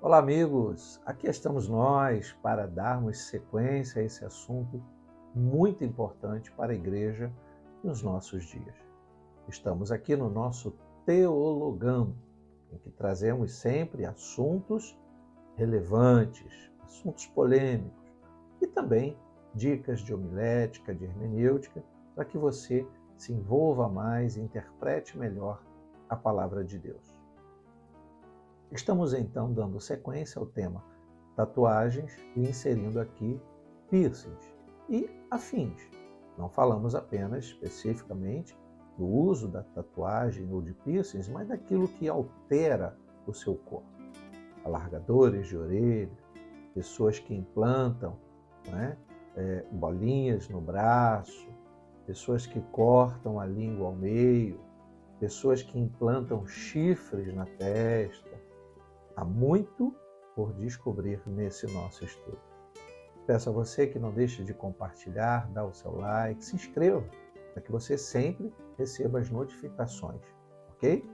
Olá, amigos! Aqui estamos nós para darmos sequência a esse assunto muito importante para a igreja nos nossos dias. Estamos aqui no nosso Teologando, em que trazemos sempre assuntos relevantes, assuntos polêmicos e também dicas de homilética, de hermenêutica, para que você se envolva mais e interprete melhor a palavra de Deus. Estamos então dando sequência ao tema tatuagens e inserindo aqui piercings e afins. Não falamos apenas especificamente do uso da tatuagem ou de piercings, mas daquilo que altera o seu corpo. Alargadores de orelha, pessoas que implantam bolinhas no braço, pessoas que cortam a língua ao meio, pessoas que implantam chifres na testa. Há muito por descobrir nesse nosso estudo. Peço a você que não deixe de compartilhar, dar o seu like, se inscreva, para que você sempre receba as notificações, ok?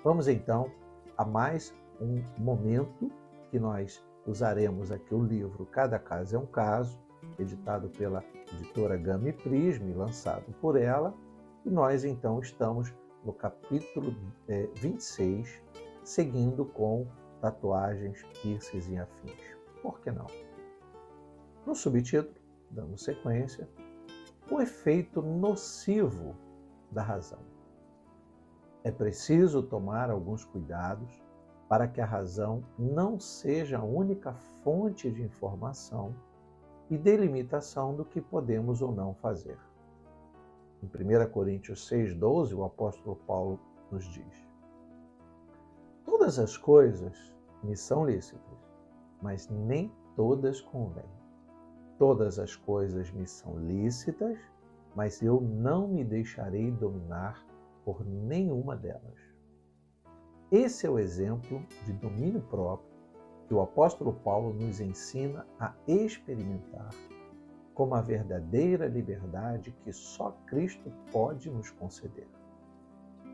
Vamos então a mais um momento que nós usaremos aqui o livro Cada Caso é um Caso, editado pela editora Gama e Prisma e lançado por ela. E nós então estamos no capítulo 26, seguindo com tatuagens, piercings e afins. Por que não? No subtítulo, dando sequência, o efeito nocivo da razão. É preciso tomar alguns cuidados para que a razão não seja a única fonte de informação e delimitação do que podemos ou não fazer. Em 1 Coríntios 6,12, o apóstolo Paulo nos diz: todas as coisas me são lícitas, mas nem todas convêm. Todas as coisas me são lícitas, mas eu não me deixarei dominar por nenhuma delas. Esse é o exemplo de domínio próprio que o apóstolo Paulo nos ensina a experimentar como a verdadeira liberdade que só Cristo pode nos conceder.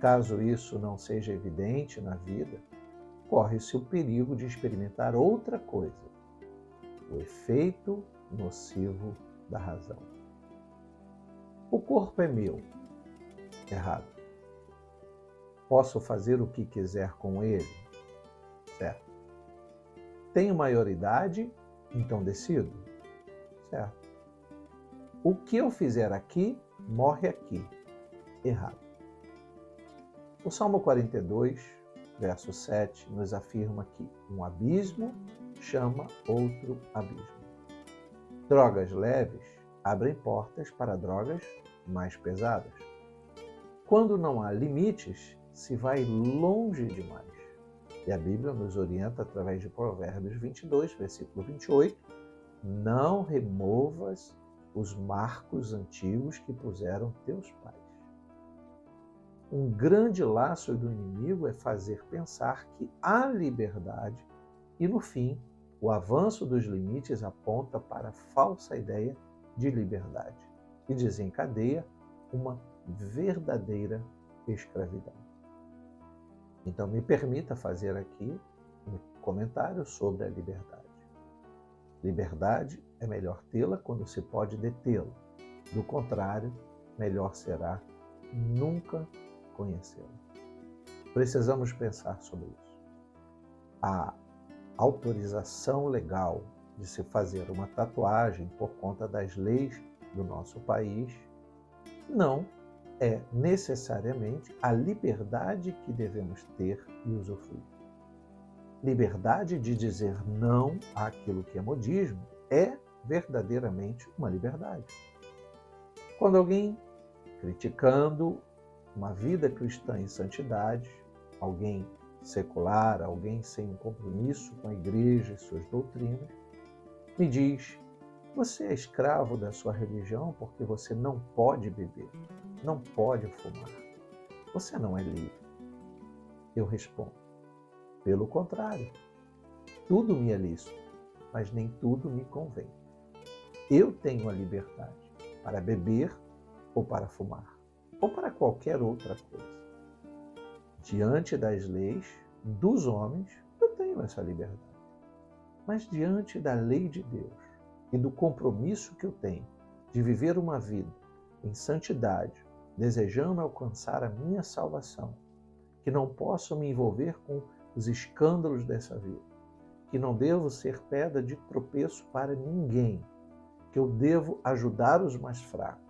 Caso isso não seja evidente na vida, corre-se o perigo de experimentar outra coisa, o efeito nocivo da razão. O corpo é meu. Errado. Posso fazer o que quiser com ele? Certo. Tenho maioridade, então decido? Certo. O que eu fizer aqui, morre aqui. Errado. O Salmo 42, verso 7, nos afirma que um abismo chama outro abismo. Drogas leves abrem portas para drogas mais pesadas. Quando não há limites, se vai longe demais. E a Bíblia nos orienta através de Provérbios 22, versículo 28, não removas os marcos antigos que puseram teus pais. Um grande laço do inimigo é fazer pensar que há liberdade e, no fim, o avanço dos limites aponta para a falsa ideia de liberdade e desencadeia uma verdadeira escravidão. Então, me permita fazer aqui um comentário sobre a liberdade. Liberdade é melhor tê-la quando se pode detê-la. Do contrário, melhor será nunca conhecê-la. Precisamos pensar sobre isso. A autorização legal de se fazer uma tatuagem por conta das leis do nosso país não é necessariamente a liberdade que devemos ter e usufruir. Liberdade de dizer não àquilo que é modismo é verdadeiramente uma liberdade. Quando alguém criticando uma vida cristã em santidade, alguém secular, alguém sem um compromisso com a igreja e suas doutrinas, me diz: você é escravo da sua religião porque você não pode beber, não pode fumar. Você não é livre. Eu respondo: pelo contrário, tudo me é lícito, mas nem tudo me convém. Eu tenho a liberdade para beber ou para fumar, ou para qualquer outra coisa. Diante das leis dos homens, eu tenho essa liberdade. Mas diante da lei de Deus e do compromisso que eu tenho de viver uma vida em santidade, desejando alcançar a minha salvação, que não posso me envolver com os escândalos dessa vida, que não devo ser pedra de tropeço para ninguém, que eu devo ajudar os mais fracos.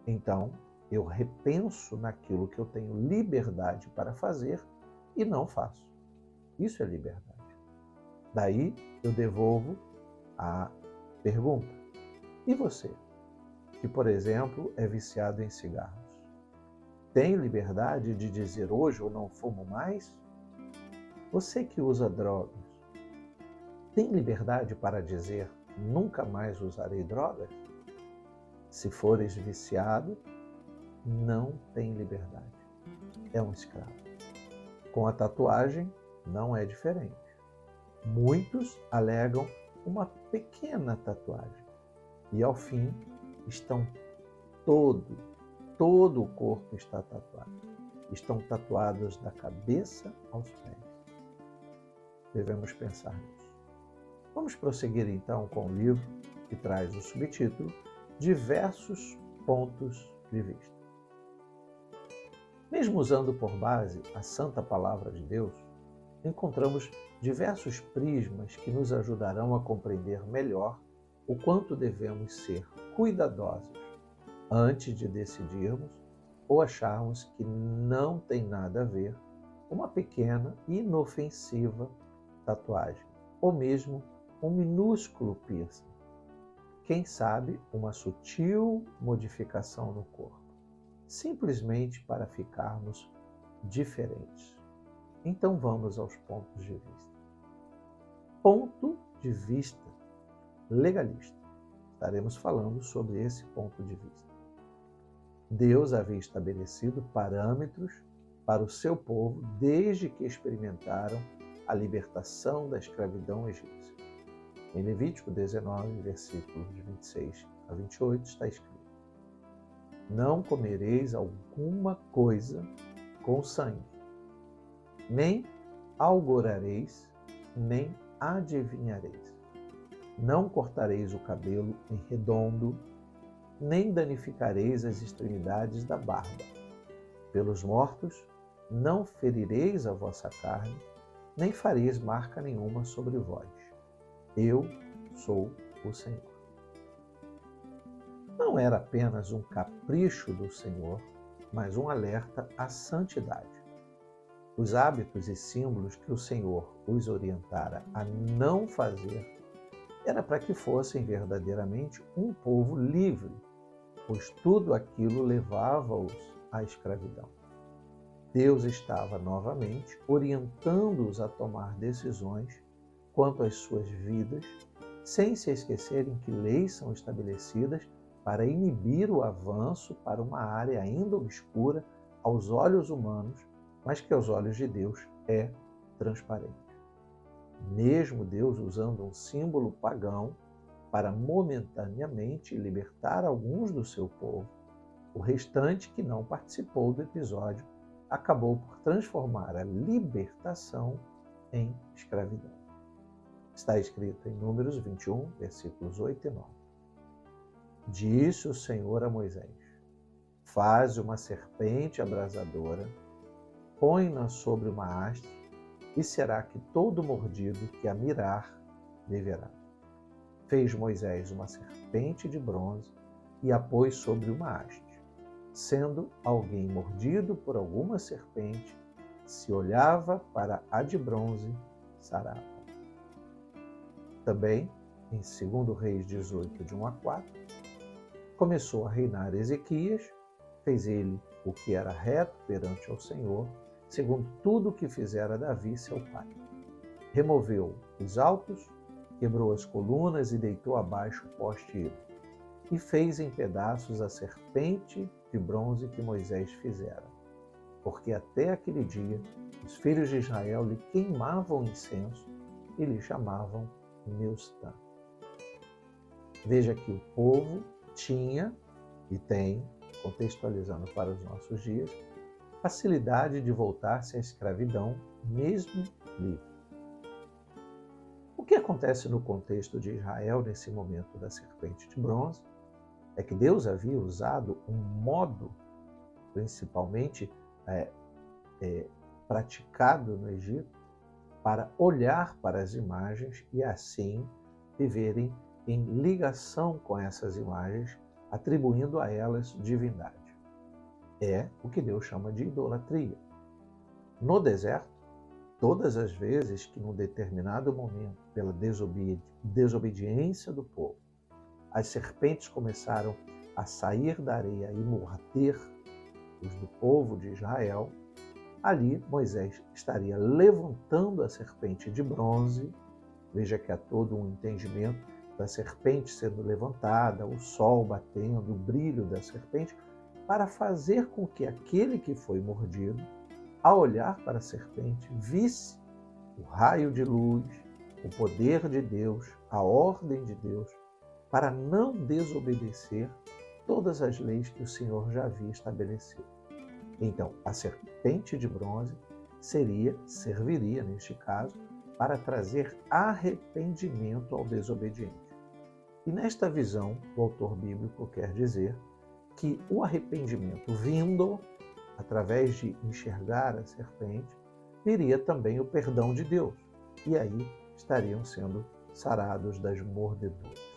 Então, eu repenso naquilo que eu tenho liberdade para fazer e não faço. Isso é liberdade. Daí eu devolvo a pergunta. E você, que, por exemplo, é viciado em cigarros, tem liberdade de dizer hoje eu não fumo mais? Você que usa drogas, tem liberdade para dizer nunca mais usarei drogas? Se fores viciado, não tem liberdade. É um escravo. Com a tatuagem, não é diferente. Muitos alegam uma pequena tatuagem e, ao fim, estão todo o corpo está tatuado. Estão tatuados da cabeça aos pés. Devemos pensar nisso. Vamos prosseguir então com o livro que traz o subtítulo Diversos Pontos de Vista. Mesmo usando por base a Santa Palavra de Deus, encontramos diversos prismas que nos ajudarão a compreender melhor o quanto devemos ser cuidadosos antes de decidirmos ou acharmos que não tem nada a ver uma pequena e inofensiva tatuagem, ou mesmo um minúsculo piercing. Quem sabe uma sutil modificação no corpo, simplesmente para ficarmos diferentes. Então vamos aos pontos de vista. Ponto de vista legalista. Estaremos falando sobre esse ponto de vista. Deus havia estabelecido parâmetros para o seu povo desde que experimentaram a libertação da escravidão egípcia. Em Levítico 19, versículos de 26 a 28, está escrito: Não comereis alguma coisa com sangue, nem algorareis, nem adivinhareis. Não cortareis o cabelo em redondo, nem danificareis as extremidades da barba. Pelos mortos não ferireis a vossa carne, nem fareis marca nenhuma sobre vós. Eu sou o Senhor. Não era apenas um capricho do Senhor, mas um alerta à santidade. Os hábitos e símbolos que o Senhor os orientara a não fazer era para que fossem verdadeiramente um povo livre, pois tudo aquilo levava-os à escravidão. Deus estava novamente orientando-os a tomar decisões quanto às suas vidas, sem se esquecerem que leis são estabelecidas para inibir o avanço para uma área ainda obscura aos olhos humanos, mas que aos olhos de Deus é transparente. Mesmo Deus usando um símbolo pagão para momentaneamente libertar alguns do seu povo, o restante que não participou do episódio acabou por transformar a libertação em escravidão. Está escrito em Números 21, versículos 8 e 9. Disse o Senhor a Moisés: Faze uma serpente abrasadora, põe-na sobre uma haste, e será que todo mordido que a mirar viverá. Fez Moisés uma serpente de bronze e a pôs sobre uma haste. Sendo alguém mordido por alguma serpente, se olhava para a de bronze, sarava. Também, em 2 Reis 18, de 1 a 4, começou a reinar Ezequias, fez ele o que era reto perante ao Senhor, segundo tudo o que fizera Davi, seu pai. Removeu os altos, quebrou as colunas e deitou abaixo o poste ídolo, e fez em pedaços a serpente de bronze que Moisés fizera, porque até aquele dia os filhos de Israel lhe queimavam incenso e lhe chamavam Neustã. Veja que o povo tinha e tem, contextualizando para os nossos dias, facilidade de voltar-se à escravidão, mesmo livre. O que acontece no contexto de Israel nesse momento da serpente de bronze é que Deus havia usado um modo, principalmente praticado no Egito, para olhar para as imagens e assim viverem em ligação com essas imagens, atribuindo a elas divindade. É o que Deus chama de idolatria. No deserto, todas as vezes que num determinado momento, pela desobediência do povo, as serpentes começaram a sair da areia e morder os do povo de Israel, ali Moisés estaria levantando a serpente de bronze. Veja que há todo um entendimento da serpente sendo levantada, o sol batendo, o brilho da serpente, para fazer com que aquele que foi mordido, ao olhar para a serpente, visse o raio de luz, o poder de Deus, a ordem de Deus, para não desobedecer todas as leis que o Senhor já havia estabelecido. Então, a serpente de bronze serviria, neste caso, para trazer arrependimento ao desobediente. E nesta visão, o autor bíblico quer dizer que o arrependimento vindo, através de enxergar a serpente, viria também o perdão de Deus. E aí estariam sendo sarados das mordeduras.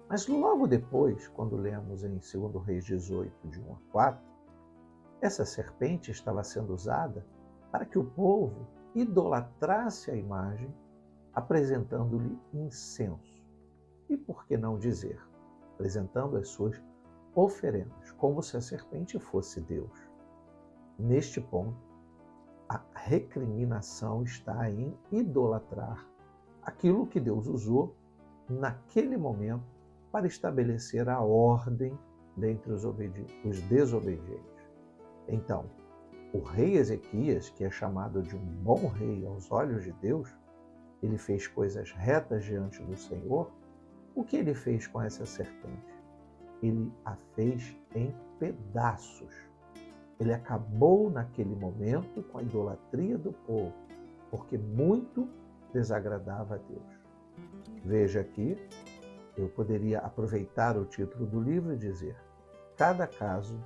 Mas logo depois, quando lemos em 2 Reis 18, de 1 a 4, essa serpente estava sendo usada para que o povo idolatrasse a imagem, apresentando-lhe incenso. E por que não dizer, apresentando as suas oferendas, como se a serpente fosse Deus. Neste ponto, a recriminação está em idolatrar aquilo que Deus usou naquele momento para estabelecer a ordem dentre os desobedientes. Então, o rei Ezequias, que é chamado de um bom rei aos olhos de Deus, ele fez coisas retas diante do Senhor. O que ele fez com essa serpente? Ele a fez em pedaços. Ele acabou naquele momento com a idolatria do povo, porque muito desagradava a Deus. Veja aqui, eu poderia aproveitar o título do livro e dizer: cada caso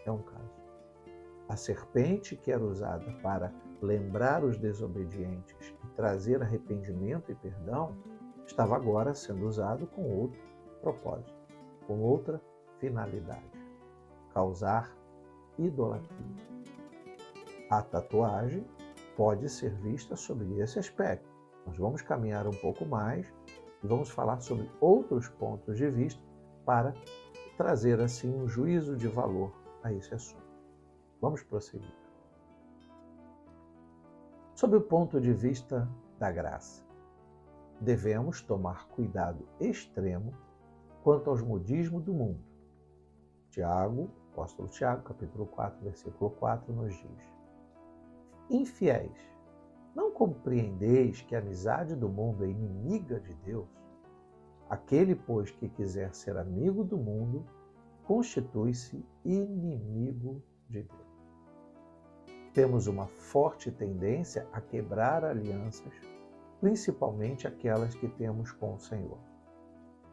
é um caso. A serpente que era usada para lembrar os desobedientes e trazer arrependimento e perdão, estava agora sendo usado com outro propósito, com outra finalidade: causar idolatria. A tatuagem pode ser vista sobre esse aspecto. Nós vamos caminhar um pouco mais e vamos falar sobre outros pontos de vista para trazer assim um juízo de valor a esse assunto. Vamos prosseguir. Sob o ponto de vista da graça, devemos tomar cuidado extremo quanto aos modismos do mundo. Tiago, apóstolo Tiago, capítulo 4, versículo 4, nos diz: infiéis, não compreendeis que a amizade do mundo é inimiga de Deus? Aquele, pois, que quiser ser amigo do mundo, constitui-se inimigo de Deus. Temos uma forte tendência a quebrar alianças, principalmente aquelas que temos com o Senhor.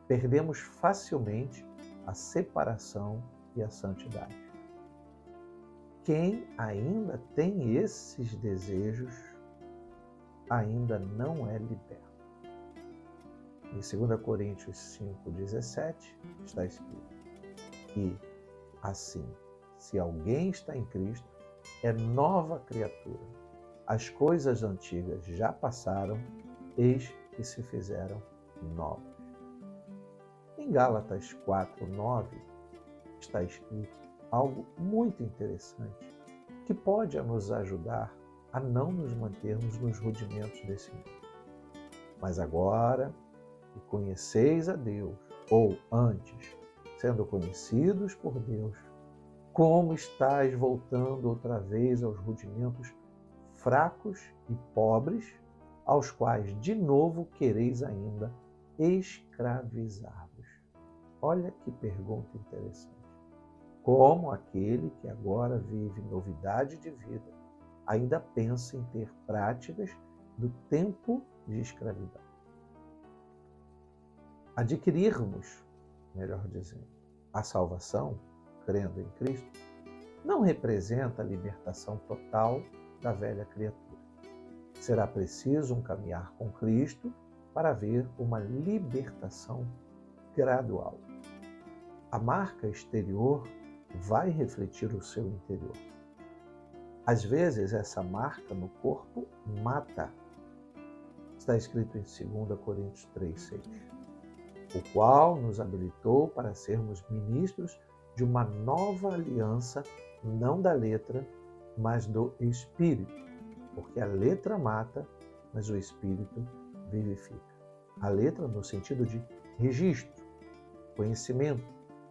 Perdemos facilmente a separação e a santidade. Quem ainda tem esses desejos ainda não é liberto. Em 2 Coríntios 5,17 está escrito: e assim, se alguém está em Cristo, é nova criatura. As coisas antigas já passaram, eis que se fizeram novas. Em Gálatas 4:9 está escrito algo muito interessante que pode nos ajudar a não nos mantermos nos rudimentos desse mundo. Mas agora que conheceis a Deus, ou antes, sendo conhecidos por Deus, como estáis voltando outra vez aos rudimentos fracos e pobres, aos quais de novo quereis ainda escravizar-vos? Olha que pergunta interessante. Como aquele que agora vive novidade de vida ainda pensa em ter práticas do tempo de escravidão. Adquirirmos, melhor dizendo, a salvação, crendo em Cristo, não representa a libertação total da velha criatura. Será preciso um caminhar com Cristo para haver uma libertação gradual. A marca exterior vai refletir o seu interior. Às vezes, essa marca no corpo mata. Está escrito em 2 Coríntios 3:6. O qual nos habilitou para sermos ministros de uma nova aliança, não da letra, mas do Espírito. Porque a letra mata, mas o Espírito vivifica. A letra no sentido de registro, conhecimento,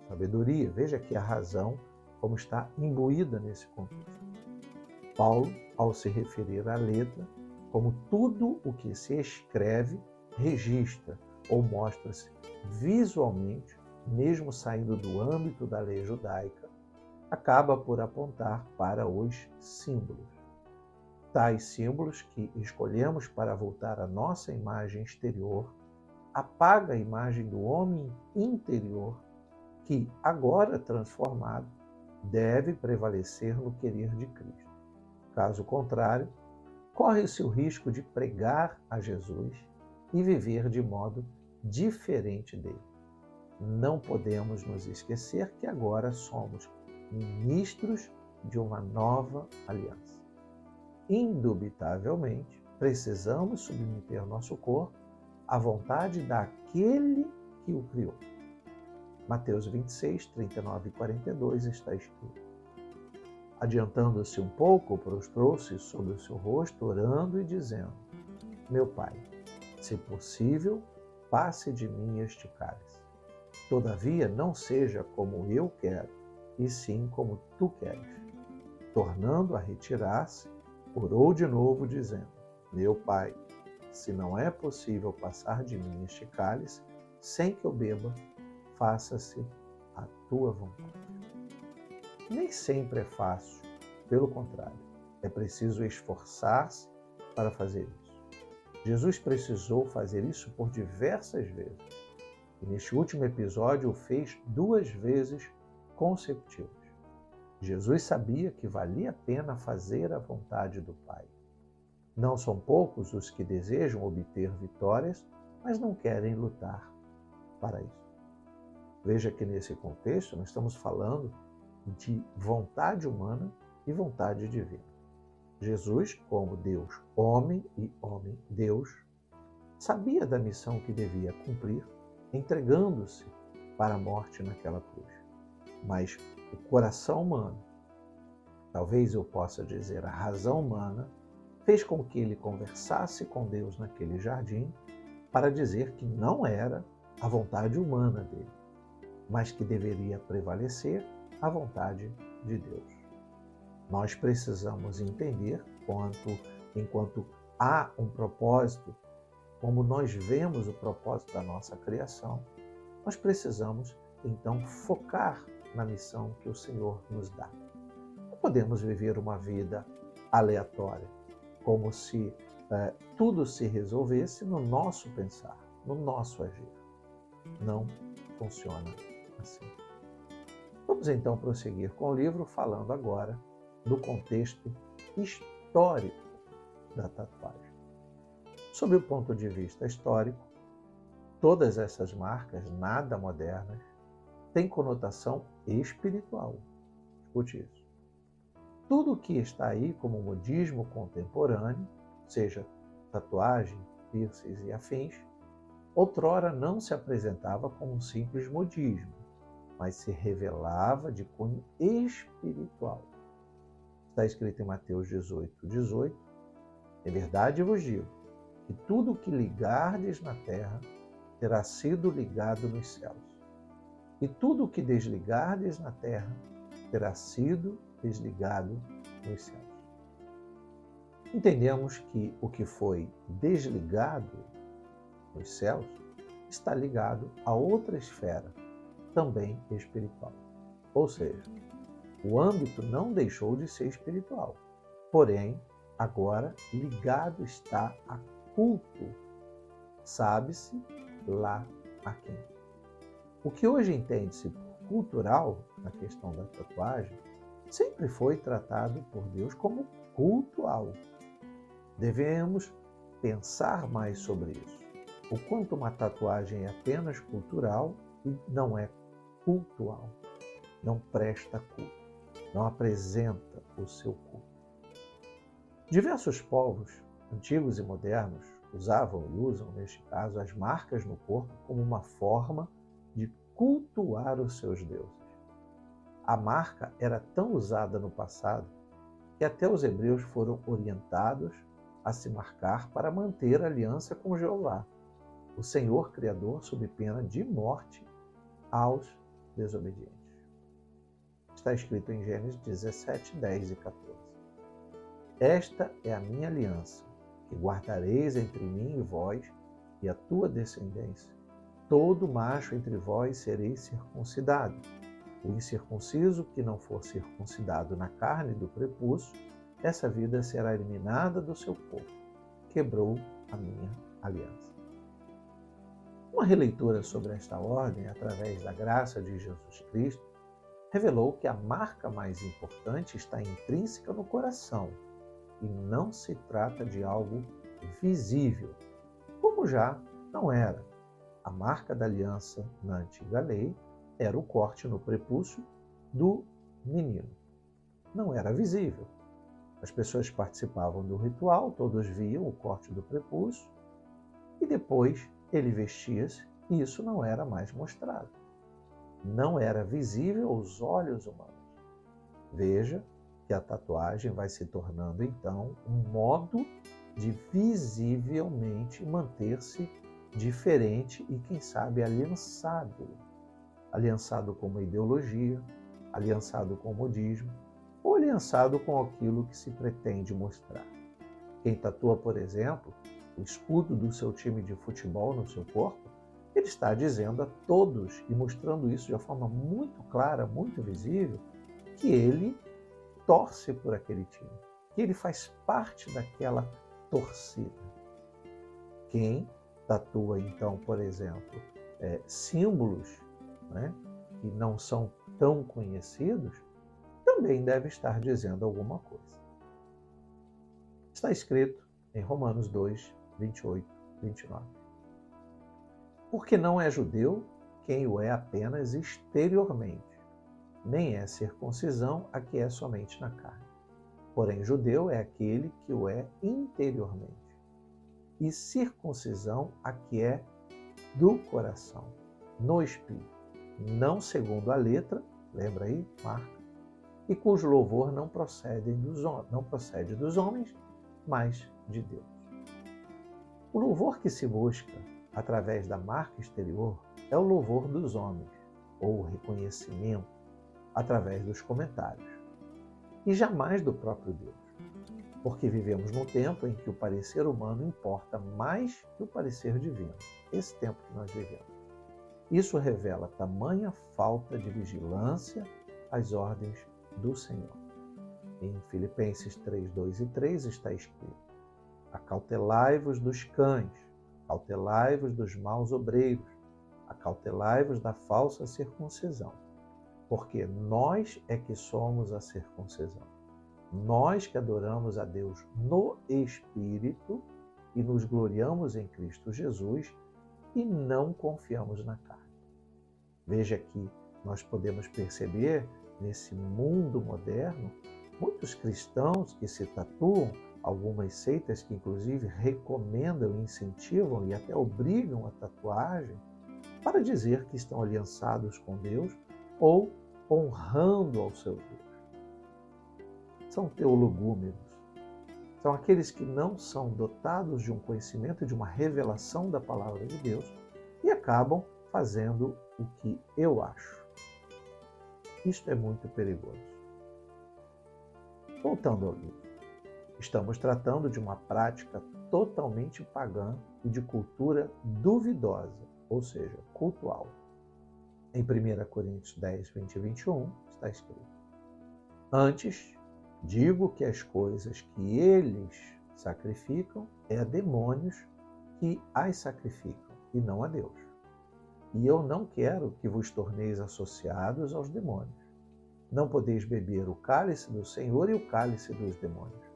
sabedoria. Veja aqui a razão como está imbuída nesse contexto. Paulo, ao se referir à letra, como tudo o que se escreve, registra ou mostra-se visualmente, mesmo saindo do âmbito da lei judaica, acaba por apontar para os símbolos. Tais símbolos que escolhemos para voltar à nossa imagem exterior, apaga a imagem do homem interior que, agora transformado, deve prevalecer no querer de Cristo. Caso contrário, corre-se o risco de pregar a Jesus e viver de modo diferente dele. Não podemos nos esquecer que agora somos ministros de uma nova aliança. Indubitavelmente, precisamos submeter nosso corpo à vontade daquele que o criou. Mateus 26, 39 e 42 está escrito. Adiantando-se um pouco, prostrou-se sobre o seu rosto, orando e dizendo: Meu Pai, se possível, passe de mim este cálice. Todavia, não seja como eu quero, e sim como tu queres. Tornando a retirar-se, orou de novo, dizendo: Meu Pai, se não é possível passar de mim este cálice, sem que eu beba, faça-se a tua vontade. Nem sempre é fácil, pelo contrário, é preciso esforçar-se para fazer isso. Jesus precisou fazer isso por diversas vezes, e neste último episódio o fez 2 vezes consecutivas. Jesus sabia que valia a pena fazer a vontade do Pai. Não são poucos os que desejam obter vitórias, mas não querem lutar para isso. Veja que nesse contexto nós estamos falando de vontade humana e vontade divina. Jesus, como Deus homem e homem Deus, sabia da missão que devia cumprir, entregando-se para a morte naquela cruz. Mas o coração humano, talvez eu possa dizer a razão humana, fez com que ele conversasse com Deus naquele jardim para dizer que não era a vontade humana dele, mas que deveria prevalecer a vontade de Deus. Nós precisamos entender enquanto há um propósito, como nós vemos o propósito da nossa criação, nós precisamos então focar na missão que o Senhor nos dá. Não podemos viver uma vida aleatória, como se tudo se resolvesse no nosso pensar, no nosso agir. Não funciona assim. Vamos então prosseguir com o livro, falando agora do contexto histórico da tatuagem. Sob o ponto de vista histórico, todas essas marcas nada modernas têm conotação espiritual. Escute isso. Tudo o que está aí como modismo contemporâneo, seja tatuagem, piercings e afins, outrora não se apresentava como um simples modismo, mas se revelava de cunho espiritual. Está escrito em Mateus 18, 18. Em verdade vos digo que tudo o que ligardes na terra terá sido ligado nos céus. E tudo o que desligardes na terra terá sido desligado nos céus. Entendemos que o que foi desligado nos céus está ligado a outra esfera, também espiritual. Ou seja, o âmbito não deixou de ser espiritual, porém agora ligado está a culto, sabe-se lá a quem. O que hoje entende-se por cultural, na questão da tatuagem, sempre foi tratado por Deus como cultual. Devemos pensar mais sobre isso. O quanto uma tatuagem é apenas cultural e não é cultual, não presta culto, não apresenta o seu culto. Diversos povos, antigos e modernos, usavam e usam, neste caso, as marcas no corpo como uma forma de cultuar os seus deuses. A marca era tão usada no passado que até os hebreus foram orientados a se marcar para manter aliança com Jeová, o Senhor Criador, sob pena de morte aos desobedientes. Está escrito em Gênesis 17, 10 e 14. Esta é a minha aliança, que guardareis entre mim e vós e a tua descendência. Todo macho entre vós sereis circuncidado. O incircunciso que não for circuncidado na carne do prepúcio, essa vida será eliminada do seu corpo. Quebrou a minha aliança. Uma releitura sobre esta ordem, através da graça de Jesus Cristo, revelou que a marca mais importante está intrínseca no coração e não se trata de algo visível, como já não era. A marca da aliança na antiga lei era o corte no prepúcio do menino. Não era visível. As pessoas participavam do ritual, todos viam o corte do prepúcio e depois ele vestia-se e isso não era mais mostrado. Não era visível aos olhos humanos. Veja que a tatuagem vai se tornando então um modo de visivelmente manter-se diferente e, quem sabe, aliançado. Aliançado com uma ideologia, aliançado com o modismo, ou aliançado com aquilo que se pretende mostrar. Quem tatua, por exemplo, o escudo do seu time de futebol no seu corpo, ele está dizendo a todos e mostrando isso de uma forma muito clara, muito visível, que ele torce por aquele time, que ele faz parte daquela torcida. Quem tatua, então, por exemplo, símbolos, né, que não são tão conhecidos, também deve estar dizendo alguma coisa. Está escrito em Romanos 2, 28, 29. Porque não é judeu quem o é apenas exteriormente, nem é circuncisão a que é somente na carne. Porém, judeu é aquele que o é interiormente, e circuncisão a que é do coração, no espírito, não segundo a letra, lembra aí, marca, e cujo louvor não procede dos homens, mas de Deus. O louvor que se busca através da marca exterior é o louvor dos homens, ou o reconhecimento através dos comentários, e jamais do próprio Deus, porque vivemos num tempo em que o parecer humano importa mais que o parecer divino, esse tempo que nós vivemos. Isso revela tamanha falta de vigilância às ordens do Senhor. Em Filipenses 3, 2 e 3 está escrito: acautelai-vos dos cães, acautelai-vos dos maus obreiros, acautelai-vos da falsa circuncisão, porque nós é que somos a circuncisão. Nós que adoramos a Deus no Espírito e nos gloriamos em Cristo Jesus e não confiamos na carne. Veja que nós podemos perceber nesse mundo moderno muitos cristãos que se tatuam, algumas seitas que inclusive recomendam, incentivam e até obrigam a tatuagem para dizer que estão aliançados com Deus ou honrando ao seu Deus. São teologúmenos. São aqueles que não são dotados de um conhecimento, de uma revelação da palavra de Deus e acabam fazendo o que eu acho. Isto é muito perigoso. Voltando ao livro. Estamos tratando de uma prática totalmente pagã e de cultura duvidosa, ou seja, cultual. Em 1 Coríntios 10, 20 e 21 está escrito: antes, Digo que as coisas que eles sacrificam é a demônios que as sacrificam, e não a Deus. E eu não quero que vos torneis associados aos demônios. Não podeis beber o cálice do Senhor e o cálice dos demônios.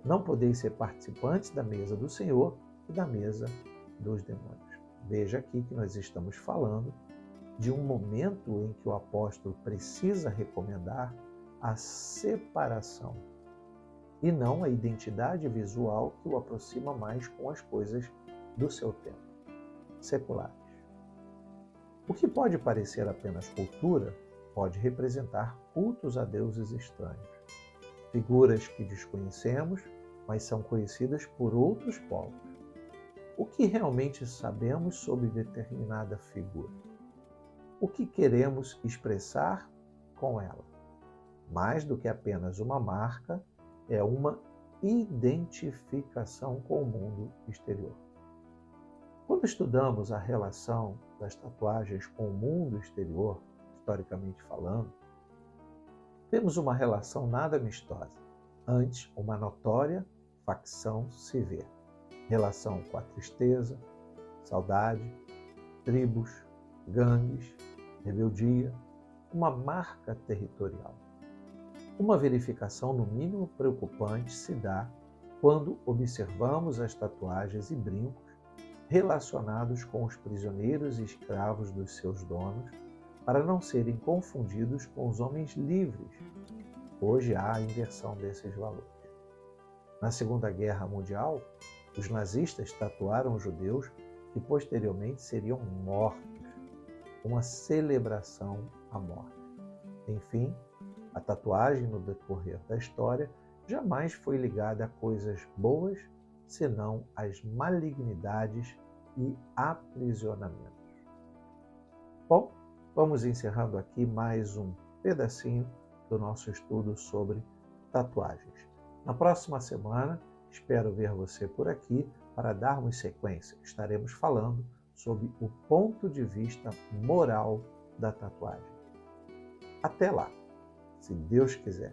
Não podeis ser participantes da mesa do Senhor e da mesa dos demônios. Veja aqui que nós estamos falando de um momento em que o apóstolo precisa recomendar a separação e não a identidade visual que o aproxima mais com as coisas do seu tempo, seculares. O que pode parecer apenas cultura pode representar cultos a deuses estranhos, figuras que desconhecemos, mas são conhecidas por outros povos. O que realmente sabemos sobre determinada figura? O que queremos expressar com ela? Mais do que apenas uma marca, é uma identificação com o mundo exterior. Quando estudamos a relação das tatuagens com o mundo exterior, historicamente falando, vemos uma relação nada amistosa, antes uma notória facção se vê. Relação com a tristeza, saudade, tribos, gangues, rebeldia, uma marca territorial. Uma verificação, no mínimo preocupante, se dá quando observamos as tatuagens e brincos relacionados com os prisioneiros e escravos dos seus donos, para não serem confundidos com os homens livres. Hoje há a inversão desses valores. Na Segunda Guerra Mundial, os nazistas tatuaram os judeus que posteriormente seriam mortos, uma celebração à morte. Enfim, a tatuagem no decorrer da história jamais foi ligada a coisas boas, senão às malignidades e aprisionamentos. Bom, vamos encerrando aqui mais um pedacinho do nosso estudo sobre tatuagens. Na próxima semana, espero ver você por aqui para darmos sequência. Estaremos falando sobre o ponto de vista moral da tatuagem. Até lá, se Deus quiser.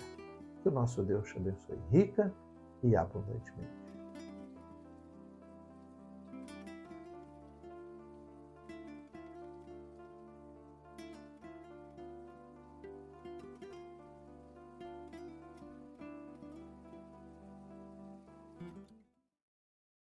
Que o nosso Deus te abençoe rica e abundantemente.